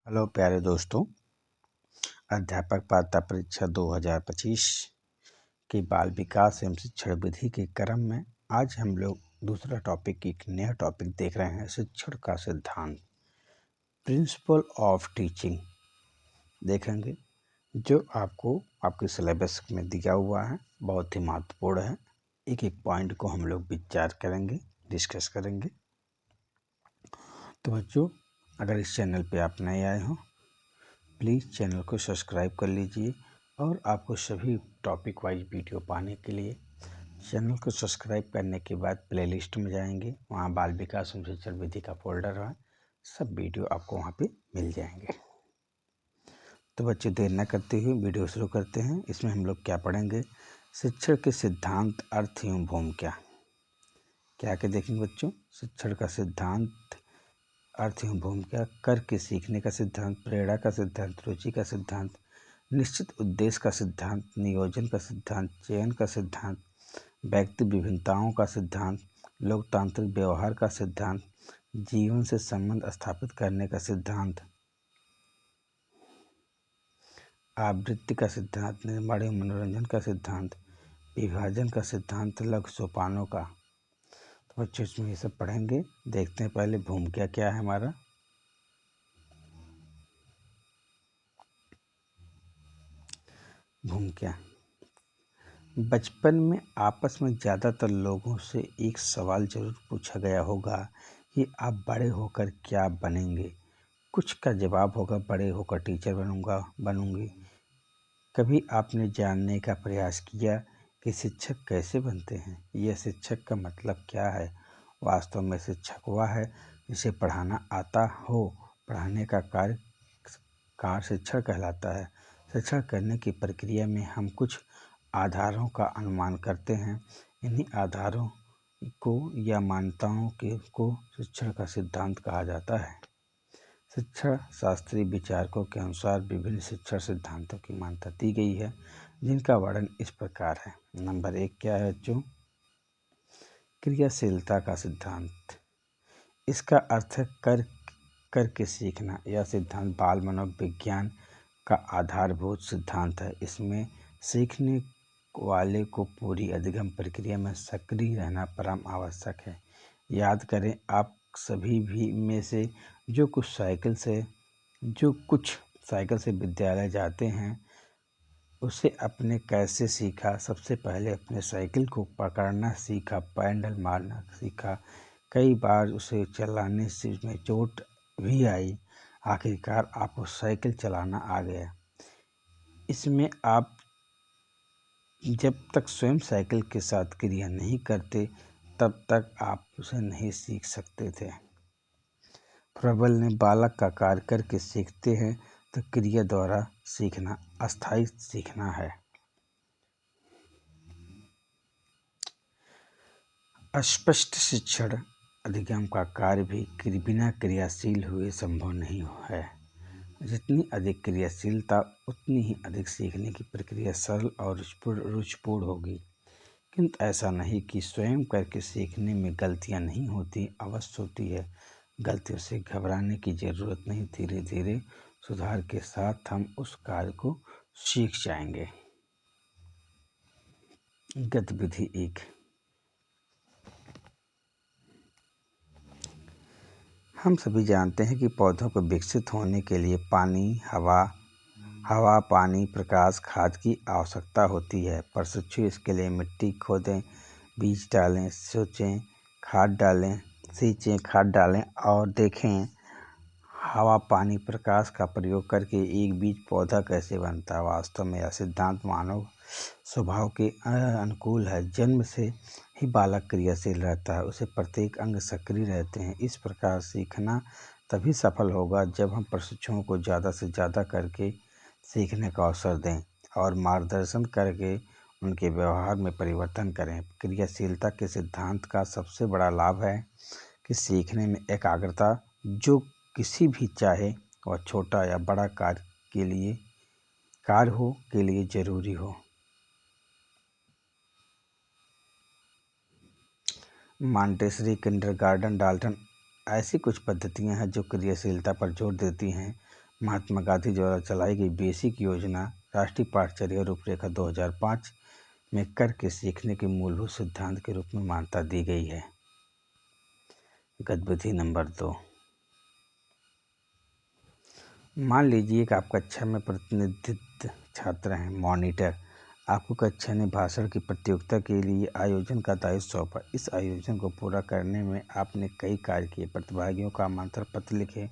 Hello प्यारे दोस्तों, अध्यापक पात्रता परीक्षा 2025 की बाल विकास एवं शिक्षण विधि के क्रम में आज हम लोग दूसरा टॉपिक, एक नया टॉपिक देख रहे हैं। शिक्षण का सिद्धांत, प्रिंसिपल ऑफ टीचिंग देखेंगे, जो आपको आपके सिलेबस में दिया हुआ है। बहुत ही महत्वपूर्ण है। एक एक पॉइंट को हम लोग विचार करेंगे, डिस्कस करेंगे। तो बच्चों, अगर इस चैनल पे आप नए आए हो, प्लीज़ चैनल को सब्सक्राइब कर लीजिए और आपको सभी टॉपिक वाइज वीडियो पाने के लिए चैनल को सब्सक्राइब करने के बाद प्लेलिस्ट में जाएंगे। वहाँ बाल विकास एवं शिक्षण विधि का फोल्डर है, सब वीडियो आपको वहाँ पे मिल जाएंगे। तो बच्चे, देर न करते हुए वीडियो शुरू करते हैं। इसमें हम लोग क्या पढ़ेंगे? शिक्षण के सिद्धांत, अर्थ एवं भूमिका। क्या देखेंगे बच्चों? शिक्षण का सिद्धांत, अर्थ एवं भूमिका, कर के सीखने का सिद्धांत, प्रेरणा का सिद्धांत, रुचि का सिद्धांत, निश्चित उद्देश्य का सिद्धांत, नियोजन का सिद्धांत, चयन का सिद्धांत, व्यक्ति विभिन्नताओं का सिद्धांत, लोकतांत्रिक व्यवहार का सिद्धांत, जीवन से संबंध स्थापित करने का सिद्धांत, आवृत्ति का सिद्धांत, निर्माण एवं मनोरंजन का सिद्धांत, विभाजन का सिद्धांत, लघु सोपानों का। तो बच्चों, इसमें ये सब पढ़ेंगे। देखते हैं पहले भूमिका क्या है हमारा। भूमिका, बचपन में आपस में ज़्यादातर लोगों से एक सवाल जरूर पूछा गया होगा कि आप बड़े होकर क्या बनेंगे। कुछ का जवाब होगा, बड़े होकर टीचर बनूंगी। कभी आपने जानने का प्रयास किया कि शिक्षक कैसे बनते हैं? यह शिक्षक का मतलब क्या है? वास्तव में शिक्षक वह है जिसे पढ़ाना आता हो। पढ़ाने का कार्य शिक्षण कहलाता है। शिक्षण करने की प्रक्रिया में हम कुछ आधारों का अनुमान करते हैं। इन्हीं आधारों को या मान्यताओं को शिक्षण का सिद्धांत कहा जाता है। शिक्षण शास्त्रीय विचारकों के अनुसार विभिन्न शिक्षण सिद्धांतों की मान्यता दी गई है, जिनका वर्णन इस प्रकार है। नंबर 1 क्या है बच्चों? क्रियाशीलता का सिद्धांत। इसका अर्थ है करके सीखना। यह सिद्धांत बाल मनोविज्ञान का आधारभूत सिद्धांत है। इसमें सीखने वाले को पूरी अधिगम प्रक्रिया में सक्रिय रहना परम आवश्यक है। याद करें, आप सभी भी में से जो कुछ साइकिल से विद्यालय जाते हैं, उसे अपने कैसे सीखा? सबसे पहले अपने साइकिल को पकड़ना सीखा, पैडल मारना सीखा। कई बार उसे चलाने से में चोट भी आई। आखिरकार आपको साइकिल चलाना आ गया। इसमें आप जब तक स्वयं साइकिल के साथ क्रिया नहीं करते, तब तक आप उसे नहीं सीख सकते थे। प्रबल ने बालक का कार्य करके सीखते हैं, तो क्रिया द्वारा सीखना अस्थायी सीखना है। अस्पष्ट शिक्षण, अधिगम का कार्य भी बिना क्रियाशील हुए संभव नहीं है। जितनी अधिक क्रियाशीलता, उतनी ही अधिक सीखने की प्रक्रिया सरल और रुचिपूर्ण होगी। किंतु ऐसा नहीं कि स्वयं करके सीखने में गलतियां नहीं होती, अवश्य होती है। गलतियों से घबराने की जरूरत नहीं। धीरे धीरे सुधार के साथ हम उस कार्य को सीख जाएंगे। गतिविधि 1। हम सभी जानते हैं कि पौधों को विकसित होने के लिए पानी, हवा, पानी, प्रकाश, खाद की आवश्यकता होती है। प्रशिक्षु इसके लिए मिट्टी खोदें, बीज डालें, सींचें, खाद डालें और देखें हवा, पानी, प्रकाश का प्रयोग करके एक बीज पौधा कैसे बनता है। वास्तव में यह सिद्धांत मानव स्वभाव के अनुकूल है। जन्म से ही बालक क्रियाशील रहता है, उसे प्रत्येक अंग सक्रिय रहते हैं। इस प्रकार सीखना तभी सफल होगा जब हम प्रशिक्षुओं को ज़्यादा से ज़्यादा करके सीखने का अवसर दें और मार्गदर्शन करके उनके व्यवहार में परिवर्तन करें। क्रियाशीलता के सिद्धांत का सबसे बड़ा लाभ है कि सीखने में एकाग्रता, जो किसी भी, चाहे वह छोटा या बड़ा कार्य के लिए जरूरी हो। मॉन्टेसरी, किंडरगार्टन, डाल्टन ऐसी कुछ पद्धतियां हैं जो क्रियाशीलता पर जोर देती हैं। महात्मा गांधी द्वारा चलाई गई बेसिक योजना राष्ट्रीय पाठचर्या रूपरेखा 2005 में करके सीखने के मूलभूत सिद्धांत के रूप में मान्यता दी गई है। गतिविधि नंबर 2। मान लीजिए कि आप कक्षा में प्रतिनिधित्व छात्र हैं। मॉनिटर आपको कक्षा में भाषण की प्रतियोगिता के लिए आयोजन का दायित्व सौंपा। इस आयोजन को पूरा करने में आपने कई कार्य किए। प्रतिभागियों का आमंत्रण पत्र लिखे,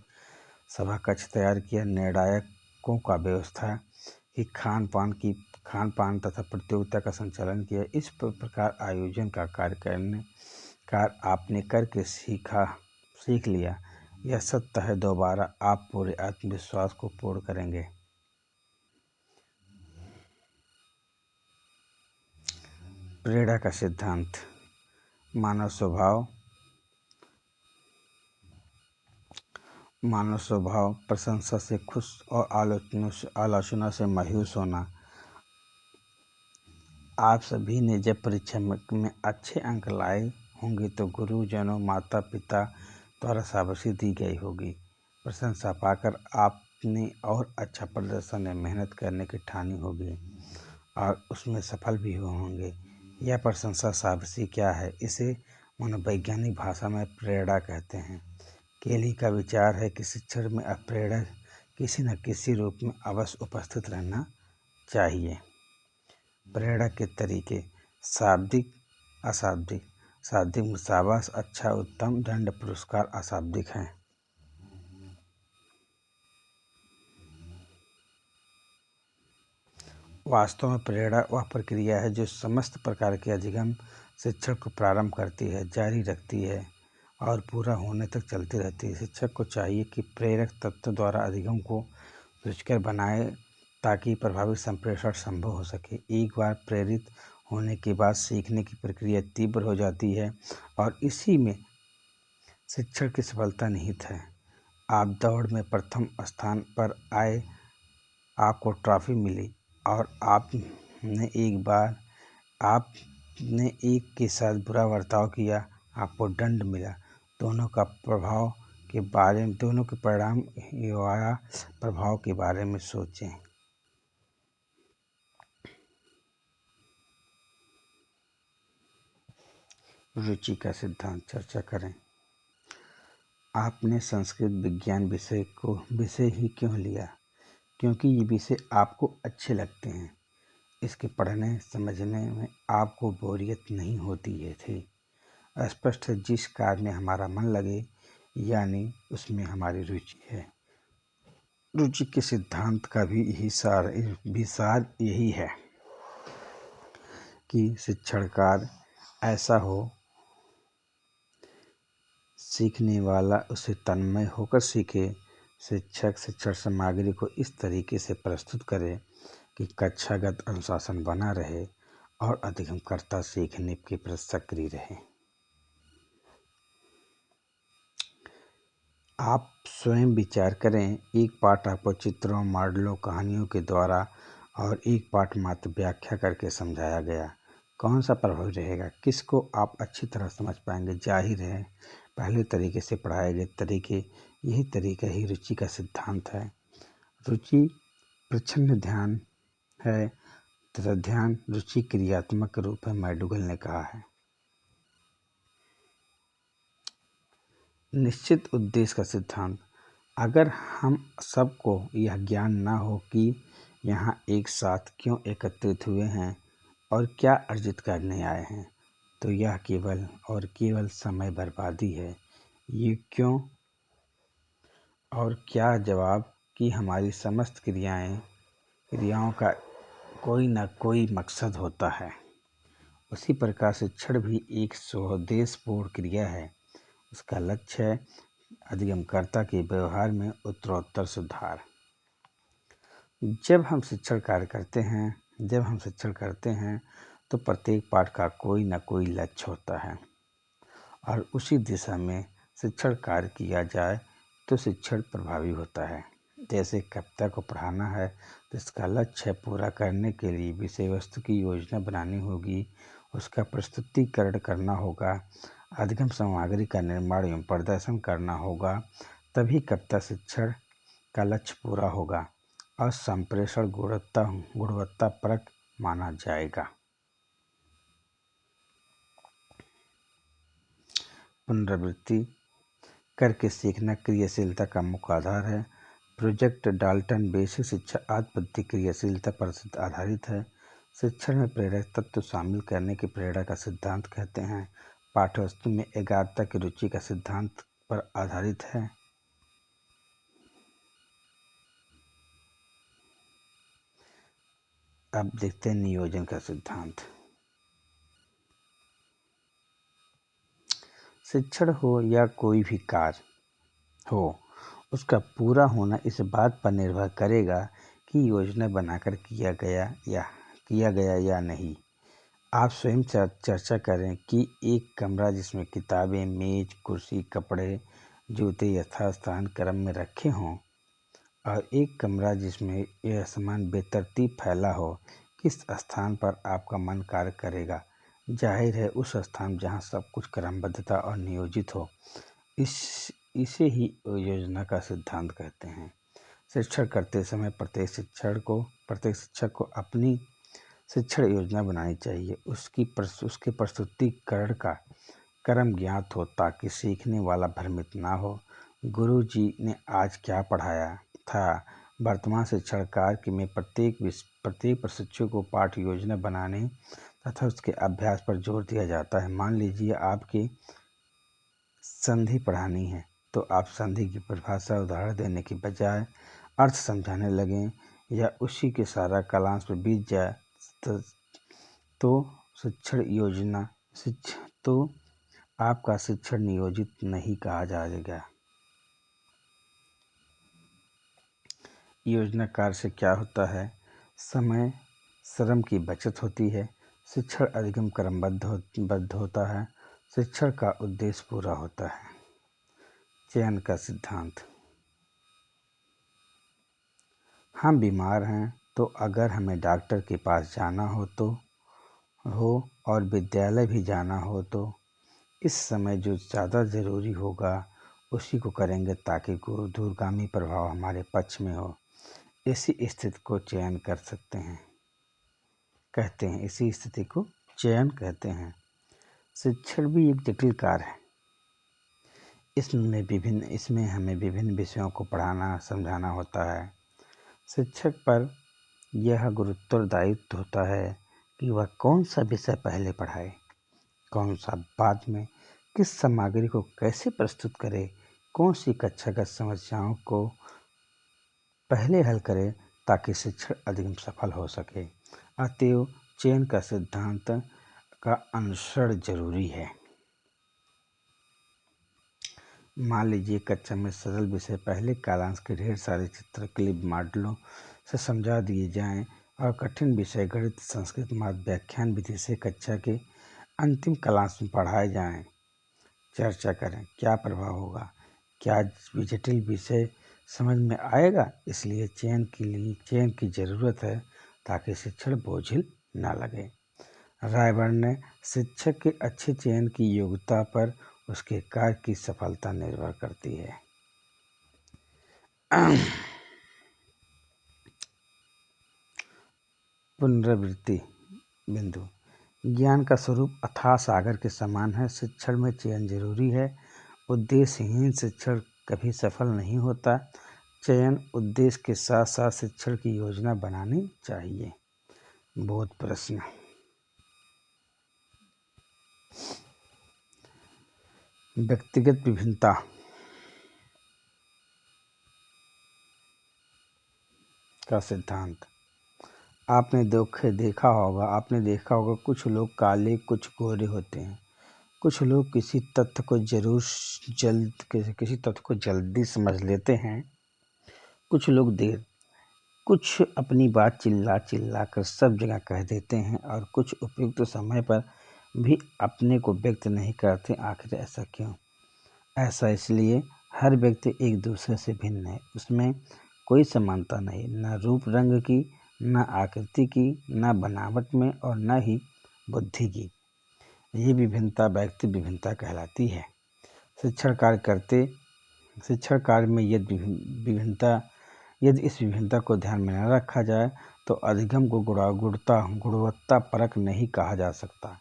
सभा कक्ष तैयार किया, निर्णायकों का व्यवस्था की, खान पान तथा प्रतियोगिता का संचालन किया। इस प्रकार आयोजन का कार्य आपने करके सीख लिया। यह सत्य है, दोबारा आप पूरे आत्मविश्वास को पूर्ण करेंगे। प्रेरणा का सिद्धांत। मानव स्वभाव प्रशंसा से खुश और आलोचना से मायूस होना। आप सभी ने जब परीक्षा में अच्छे अंक लाए होंगे तो गुरुजनों, माता पिता द्वारा शाबाशी दी गई होगी। प्रशंसा पाकर आपने और अच्छा प्रदर्शन या मेहनत करने की ठानी होगी और उसमें सफल भी होंगे। यह प्रशंसा शाबाशी क्या है? इसे मनोवैज्ञानिक भाषा में प्रेरणा कहते हैं। केली का विचार है कि शिक्षण में प्रेरणा किसी न किसी रूप में अवश्य उपस्थित रहना चाहिए। प्रेरणा के तरीके: शाब्दिक, अशाब्दिक। शाब्दिक में शाबाश, अच्छा, उत्तम, दंड, पुरस्कार अशाब्दिक हैं। वास्तव में प्रेरणा वह प्रक्रिया है जो समस्त प्रकार के अधिगम शिक्षण को प्रारंभ करती है, जारी रखती है और पूरा होने तक चलती रहती है। शिक्षक को चाहिए कि प्रेरक तत्व द्वारा अधिगम को रुचिकर बनाए ताकि प्रभावी संप्रेषण संभव हो सके। एक बार प्रेरित होने के बाद सीखने की प्रक्रिया तीव्र हो जाती है और इसी में शिक्षण की सफलता निहित है। आप दौड़ में प्रथम स्थान पर आए, आपको ट्रॉफी मिली और आपने एक के साथ बुरा बर्ताव किया, आपको दंड मिला। दोनों के परिणाम या प्रभाव के बारे में सोचें। रुचि का सिद्धांत चर्चा करें। आपने संस्कृत विज्ञान विषय ही क्यों लिया? क्योंकि ये विषय आपको अच्छे लगते हैं। इसके पढ़ने समझने में आपको बोरियत नहीं होती है थी। स्पष्ट है, जिस कार्य में हमारा मन लगे यानी उसमें हमारी रुचि है। रुचि के सिद्धांत का भी सार यही है कि शिक्षण कार्य ऐसा हो, सीखने वाला उसे तन्मय होकर सीखे। शिक्षक शिक्षण सामग्री को इस तरीके से प्रस्तुत करे कि कक्षागत अनुशासन बना रहे और अधिगमकर्ता सीखने के प्रति सक्रिय रहे। आप स्वयं विचार करें। एक पाठ आपको चित्रों, मॉडलों, कहानियों के द्वारा और एक पाठ मात्र व्याख्या करके समझाया गया। कौन सा प्रभावी रहेगा? किसको आप अच्छी तरह समझ पाएंगे? जाहिर है, पहले तरीके से पढ़ाए गए यही तरीका ही रुचि का सिद्धांत है। रुचि प्रच्छन्न ध्यान है तथा ध्यान रुचि क्रियात्मक रूप है, मैडुगल ने कहा है। निश्चित उद्देश्य का सिद्धांत। अगर हम सबको यह ज्ञान न हो कि यहाँ एक साथ क्यों एकत्रित हुए हैं और क्या अर्जित करने आए हैं, तो यह केवल और केवल समय बर्बादी है। ये क्यों और क्या जवाब कि हमारी समस्त क्रियाओं का कोई न कोई मकसद होता है। उसी प्रकार शिक्षण भी एक स्वोद्देश्यपूर्ण क्रिया है। उसका लक्ष्य है अधिगमकर्ता के व्यवहार में उत्तरोत्तर सुधार। जब हम शिक्षण करते हैं तो प्रत्येक पाठ का कोई न कोई लक्ष्य होता है और उसी दिशा में शिक्षण कार्य किया जाए तो शिक्षण प्रभावी होता है। जैसे कविता को पढ़ाना है तो इसका लक्ष्य पूरा करने के लिए विषय वस्तु की योजना बनानी होगी, उसका प्रस्तुतिकरण करना होगा, अधिगम सामग्री का निर्माण एवं प्रदर्शन करना होगा, तभी कविता शिक्षण का लक्ष्य पूरा होगा और संप्रेषण गुणवत्तापरक माना जाएगा। पुनरावृत्ति करके सीखना क्रियाशीलता का मुख्य आधार है। प्रोजेक्ट डाल्टन बेसिक शिक्षा आदि पद्धति क्रियाशीलता पर आधारित है। शिक्षण में प्रेरक तत्व शामिल करने की प्रेरणा का सिद्धांत कहते हैं। पाठ्यवस्तु में एकाग्रता की रुचि का सिद्धांत पर आधारित है। अब देखते हैं नियोजन का सिद्धांत। शिक्षण हो या कोई भी कार्य हो, उसका पूरा होना इस बात पर निर्भर करेगा कि योजना बनाकर किया गया या नहीं। आप स्वयं चर्चा करें कि एक कमरा जिसमें किताबें, मेज, कुर्सी, कपड़े, जूते यथास्थान क्रम में रखे हों और एक कमरा जिसमें यह सामान बेतरतीब फैला हो, किस स्थान पर आपका मन कार्य करेगा? जाहिर है उस स्थान जहां सब कुछ क्रमबद्धता और नियोजित हो। इसे ही योजना का सिद्धांत कहते हैं। शिक्षण करते समय प्रत्येक शिक्षक को अपनी शिक्षण योजना बनानी चाहिए। उसके प्रस्तुतिकरण का क्रम ज्ञात हो ताकि सीखने वाला भ्रमित ना हो। गुरु जी ने आज क्या पढ़ाया था? वर्तमान शिक्षण कार्य में प्रत्येक प्रशिक्षु को पाठ योजना बनाने तथा उसके अभ्यास पर जोर दिया जाता है। मान लीजिए आपकी संधि पढ़ानी है तो आप संधि की परिभाषा उदाहरण देने की बजाय अर्थ समझाने लगें या उसी के सारा कालांश पर बीत जाए तो आपका शिक्षण नियोजित नहीं कहा जाएगा। योजना कार्य से क्या होता है? समय श्रम की बचत होती है। शिक्षण अधिगम क्रमबद्ध होता है। शिक्षण का उद्देश्य पूरा होता है। चयन का सिद्धांत। हम बीमार हैं तो अगर हमें डॉक्टर के पास जाना हो और विद्यालय भी जाना हो तो इस समय जो ज़्यादा ज़रूरी होगा उसी को करेंगे ताकि दूरगामी प्रभाव हमारे पक्ष में हो। इसी स्थिति को चयन कहते हैं। इसी स्थिति को चयन कहते हैं। शिक्षण भी एक जटिल कार्य है। इसमें हमें विभिन्न विषयों को पढ़ाना समझाना होता है। शिक्षक पर यह गुरुतर दायित्व होता है कि वह कौन सा विषय पहले पढ़ाए, कौन सा बाद में, किस सामग्री को कैसे प्रस्तुत करे, कौन सी कक्षागत समस्याओं को पहले हल करे ताकि शिक्षण अधिगम सफल हो सके। अतएव चयन का सिद्धांत का अनुसरण जरूरी है। मान लीजिए कक्षा में सरल विषय पहले कालांश के ढेर सारे चित्र क्लिप मॉडलों से समझा दिए जाएं और कठिन विषय गणित, संस्कृत, माध्य व्याख्यान विधि से कक्षा के अंतिम कालांश में पढ़ाए जाएं। चर्चा करें क्या प्रभाव होगा, क्या जटिल विषय समझ में आएगा। इसलिए चयन की जरूरत है ताकि शिक्षण बोझिल न लगे। रायबर्न ने शिक्षक के अच्छे चयन की योग्यता पर उसके कार्य की सफलता निर्भर करती है। पुनरावृत्ति बिंदु। ज्ञान का स्वरूप अथाह सागर के समान है। शिक्षण में चयन जरूरी है। उद्देश्यहीन शिक्षण कभी सफल नहीं होता। चयन उद्देश्य के साथ साथ शिक्षण की योजना बनानी चाहिए। बोध प्रश्न। व्यक्तिगत विभिन्नता। का सिद्धांत। आपने देखा होगा कुछ लोग काले कुछ गोरे होते हैं। कुछ लोग किसी तथ्य को जल्दी समझ लेते हैं, कुछ लोग देर, कुछ अपनी बात चिल्ला कर सब जगह कह देते हैं और कुछ उपयुक्त समय पर भी अपने को व्यक्त नहीं करते। आखिर ऐसा क्यों? ऐसा इसलिए हर व्यक्ति एक दूसरे से भिन्न है। उसमें कोई समानता नहीं, न रूप रंग की, न आकृति की, न बनावट में और न ही बुद्धि की। ये विभिन्नता व्यक्ति विभिन्नता कहलाती है। शिक्षण कार्य में यदि विभिन्नता यदि इस विभिन्नता को ध्यान में न रखा जाए तो अधिगम को गुणवत्ता परक नहीं कहा जा सकता।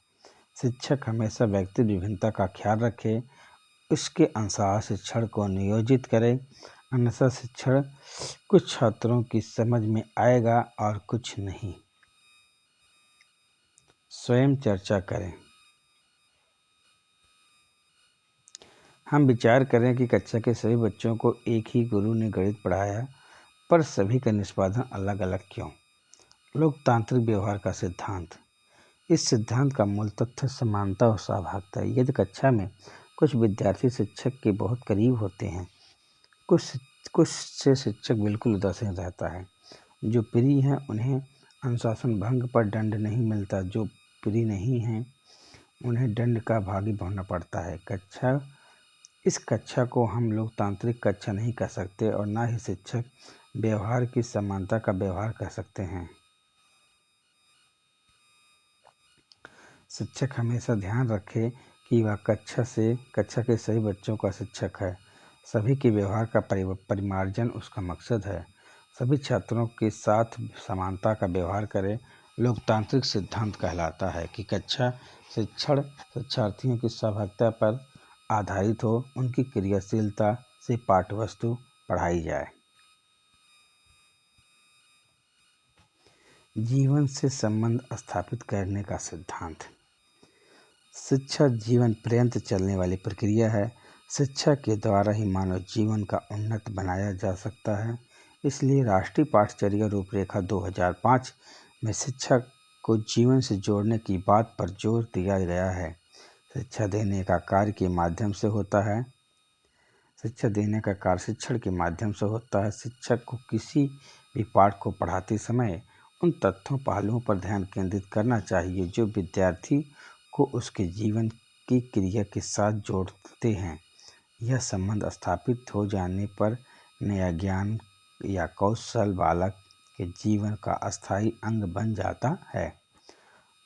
शिक्षक हमेशा व्यक्ति विभिन्नता का ख्याल रखे, उसके अनुसार शिक्षण को नियोजित करे, अन्यथा शिक्षण कुछ छात्रों की समझ में आएगा और कुछ नहीं। स्वयं चर्चा करें। हम विचार करें कि कक्षा के सभी बच्चों को एक ही गुरु ने गणित पढ़ाया, पर सभी का निष्पादन अलग अलग क्यों? लोकतांत्रिक व्यवहार का सिद्धांत। इस सिद्धांत का मूल तथ्य समानता और सहभागिता है। यदि कक्षा में कुछ विद्यार्थी शिक्षक के बहुत करीब होते हैं, कुछ से शिक्षक बिल्कुल उदासीन रहता है। जो प्रिय हैं उन्हें अनुशासन भंग पर दंड नहीं मिलता, जो प्रिय नहीं हैं उन्हें दंड का भागी होना पड़ता है। इस कक्षा को हम लोकतांत्रिक कक्षा नहीं कह सकते और न ही शिक्षक व्यवहार की समानता का व्यवहार कह सकते हैं। शिक्षक हमेशा ध्यान रखे कि वह कक्षा के सभी बच्चों का शिक्षक है। सभी के व्यवहार का परिमार्जन उसका मकसद है। सभी छात्रों के साथ समानता का व्यवहार करे। लोकतांत्रिक सिद्धांत कहलाता है कि कक्षा शिक्षण शिक्षार्थियों की सहभागिता पर आधारित हो, उनकी क्रियाशीलता से पाठ्यवस्तु पढ़ाई जाए। जीवन से संबंध स्थापित करने का सिद्धांत। शिक्षा जीवन पर्यंत चलने वाली प्रक्रिया है। शिक्षा के द्वारा ही मानव जीवन का उन्नत बनाया जा सकता है। इसलिए राष्ट्रीय पाठचर्या रूपरेखा 2005 में शिक्षा को जीवन से जोड़ने की बात पर जोर दिया गया है। शिक्षा देने का कार्य के माध्यम से होता है। शिक्षा देने का कार्य शिक्षण के माध्यम से होता है। शिक्षक को किसी भी पाठ को पढ़ाते समय उन तथ्यों पहलुओं पर ध्यान केंद्रित करना चाहिए जो विद्यार्थी को उसके जीवन की क्रिया के साथ जोड़ते हैं। यह संबंध स्थापित हो जाने पर नया ज्ञान या कौशल बालक के जीवन का अस्थायी अंग बन जाता है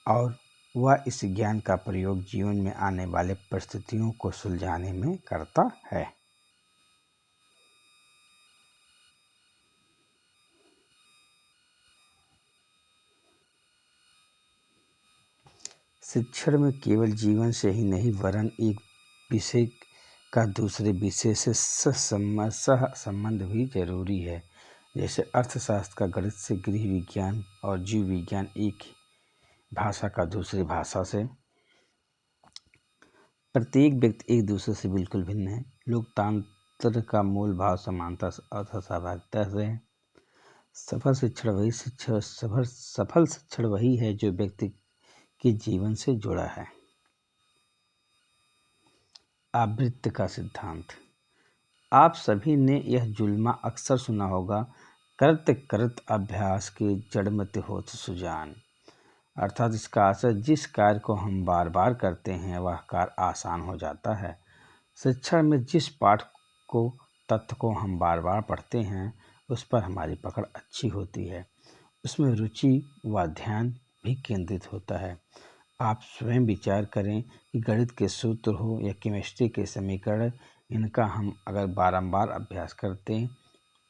और वह इस ज्ञान का प्रयोग जीवन में आने वाले परिस्थितियों को सुलझाने में करता है। शिक्षण में केवल जीवन से ही नहीं वरन एक विषय का दूसरे विषय से सह संबंध भी जरूरी है। जैसे अर्थशास्त्र का गणित से, गृह विज्ञान और जीव विज्ञान एक भाषा का दूसरी भाषा से। प्रत्येक व्यक्ति एक दूसरे से बिल्कुल भिन्न है। लोकतंत्र का मूल भाव समानता और सहभागिता से है। सफल शिक्षण वही है जो व्यक्ति के जीवन से जुड़ा है। आवृत्ति का सिद्धांत। आप सभी ने यह जुमला अक्सर सुना होगा, करत करत अभ्यास के जड़मत होत सुजान। अर्थात इसका आशय जिस कार्य को हम बार बार करते हैं वह कार्य आसान हो जाता है। शिक्षण में जिस पाठ को तत्व को हम बार बार पढ़ते हैं उस पर हमारी पकड़ अच्छी होती है, उसमें रुचि व ध्यान भी केंद्रित होता है। आप स्वयं विचार करें कि गणित के सूत्र हो या केमिस्ट्री के समीकरण, इनका हम अगर बारंबार अभ्यास करते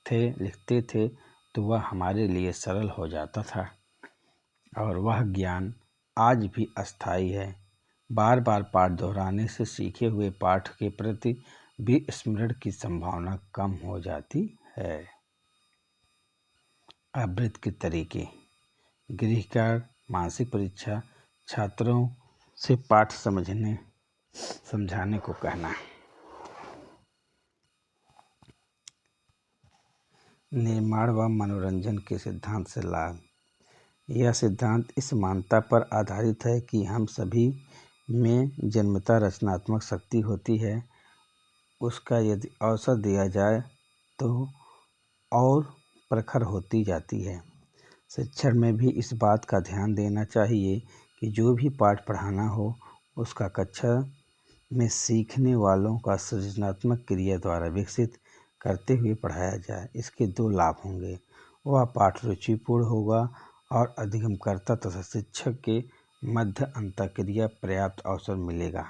थे, लिखते थे तो वह हमारे लिए सरल हो जाता था और वह ज्ञान आज भी अस्थायी है। बार बार पाठ दोहराने से सीखे हुए पाठ के प्रति विस्मरण की संभावना कम हो जाती है। आवृत्ति के तरीके। गृह कार्य, मानसिक परीक्षा, छात्रों से पाठ समझाने को कहना। निर्माण व मनोरंजन के सिद्धांत से लाभ। यह सिद्धांत इस मान्यता पर आधारित है कि हम सभी में जन्मतः रचनात्मक शक्ति होती है। उसका यदि अवसर दिया जाए तो और प्रखर होती जाती है। शिक्षण में भी इस बात का ध्यान देना चाहिए कि जो भी पाठ पढ़ाना हो उसका कक्षा में सीखने वालों का सृजनात्मक क्रिया द्वारा विकसित करते हुए पढ़ाया जाए। इसके दो लाभ होंगे, वह पाठ रुचिपूर्ण होगा और अधिगमकर्ता तथा शिक्षक के मध्य अंतःक्रिया पर्याप्त अवसर मिलेगा।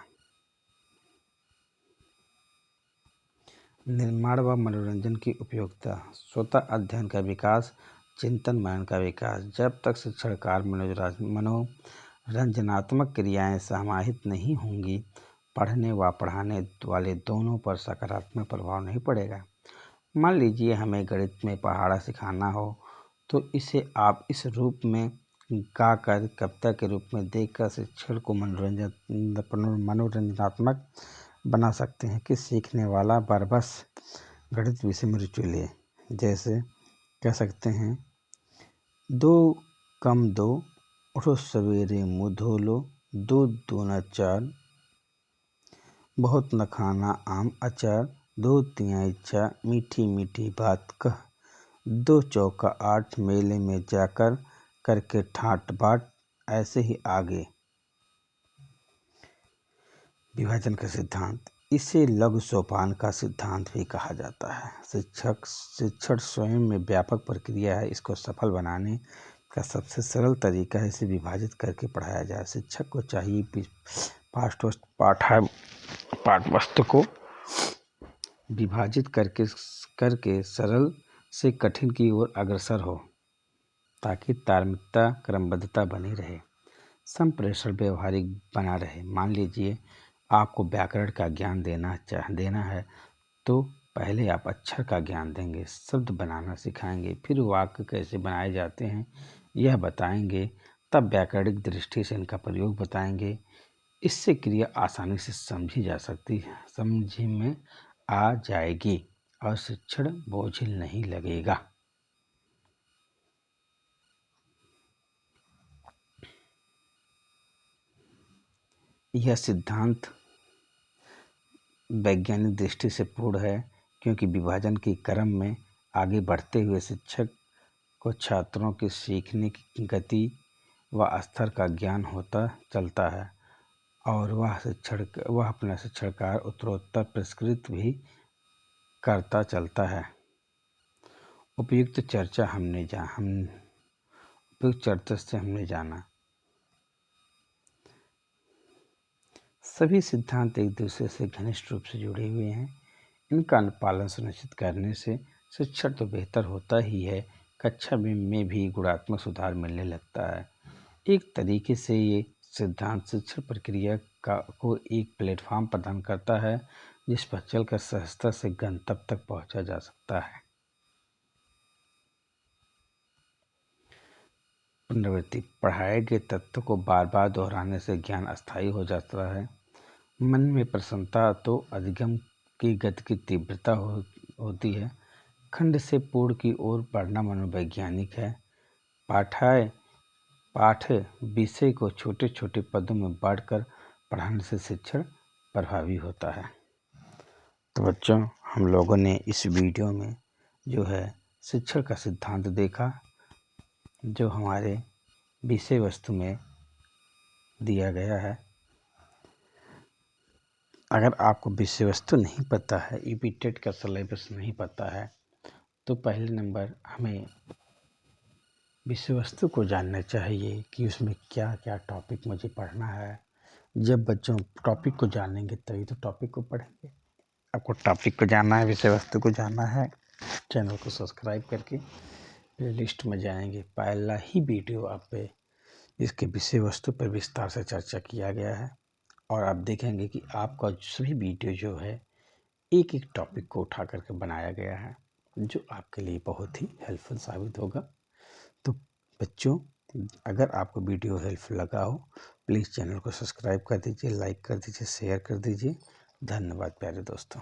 निर्माण व मनोरंजन की उपयोगिता। स्वतः अध्ययन का विकास, चिंतन मनन का विकास। जब तक शिक्षण कार्य मनोरंजनात्मक क्रियाएं समाहित नहीं होंगी, पढ़ने व पढ़ाने वाले दोनों पर सकारात्मक प्रभाव नहीं पड़ेगा। मान लीजिए हमें गणित में पहाड़ा सिखाना हो, तो इसे आप इस रूप में गाकर, कविता के रूप में देखकर शिक्षण को मनोरंजनात्मक बना सकते हैं कि सीखने वाला बस गणित विषय में रुचि ले। जैसे कह सकते हैं, 2 कम 2, उठो सवेरे मुँह धो लो, 2 दूना 4, बहुत न खाना आम अचार, 2 तिहाई 4, मीठी मीठी बात कह, 2 चौका 8, मेले में जाकर करके ठाट बाट। ऐसे ही आगे। विभाजन का सिद्धांत, इसे लघु सोपान का सिद्धांत भी कहा जाता है। शिक्षण स्वयं में व्यापक प्रक्रिया है। इसको सफल बनाने का सबसे सरल तरीका है इसे विभाजित करके पढ़ाया जाए। शिक्षक को चाहिए पाठ्यवस्तु को विभाजित करके सरल से कठिन की ओर अग्रसर हो, ताकि तार्किकता, क्रमबद्धता बनी रहे, संप्रेषण व्यवहारिक बना रहे। मान लीजिए आपको व्याकरण का ज्ञान देना है, तो पहले आप अक्षर का ज्ञान देंगे, शब्द बनाना सिखाएंगे, फिर वाक्य कैसे बनाए जाते हैं यह बताएंगे, तब व्याकरणिक दृष्टि से इनका प्रयोग बताएंगे। इससे क्रिया आसानी से समझी जा सकती है, समझ में आ जाएगी और शिक्षण बोझिल नहीं लगेगा। यह सिद्धांत वैज्ञानिक दृष्टि से पूर्ण है, क्योंकि विभाजन के क्रम में आगे बढ़ते हुए शिक्षक को छात्रों के सीखने की गति व स्तर का ज्ञान होता चलता है और वह अपना शिक्षण कार्य उत्तरोत्तर परिष्कृत भी करता चलता है। उपयुक्त चर्चा से हमने जाना, सभी सिद्धांत एक दूसरे से घनिष्ठ रूप से जुड़े हुए हैं। इनका अनुपालन सुनिश्चित करने से शिक्षण तो बेहतर होता ही है, कक्षा में भी गुणात्मक सुधार मिलने लगता है। एक तरीके से ये सिद्धांत शिक्षण प्रक्रिया को एक प्लेटफॉर्म प्रदान करता है, जिस पर चलकर सहजता से गंतव्य तक पहुंचा जा सकता है। पुनरावृत्ति, पढ़ाए गए तत्व को बार बार दोहराने से ज्ञान अस्थायी हो जाता है। मन में प्रसन्नता तो अधिगम की गति की तीव्रता होती है। खंड से पूर्ण की ओर बढ़ना मनोवैज्ञानिक है। पाठ विषय को छोटे छोटे पदों में बांटकर पढ़ाने से शिक्षण प्रभावी होता है। तो बच्चों, हम लोगों ने इस वीडियो में जो है शिक्षण का सिद्धांत देखा, जो हमारे विषय वस्तु में दिया गया है। अगर आपको विषय वस्तु नहीं पता है, यूपी टेट का सिलेबस नहीं पता है, तो पहले नंबर हमें विषय वस्तु को जानना चाहिए कि उसमें क्या क्या टॉपिक मुझे पढ़ना है। जब बच्चों टॉपिक को जानेंगे तभी तो टॉपिक को पढ़ेंगे। आपको टॉपिक को जानना है, विषय वस्तु को जानना है, चैनल को सब्सक्राइब करके प्लेलिस्ट में जाएंगे। पहला ही वीडियो आप पे इसके विषय वस्तु पर विस्तार से चर्चा किया गया है और आप देखेंगे कि आपका सभी वीडियो जो है एक एक टॉपिक को उठा करके बनाया गया है, जो आपके लिए बहुत ही हेल्पफुल साबित होगा। तो बच्चों, अगर आपको वीडियो हेल्पफुल लगा हो, प्लीज़ चैनल को सब्सक्राइब कर दीजिए, लाइक कर दीजिए, शेयर कर दीजिए। धन्यवाद प्यारे दोस्तों।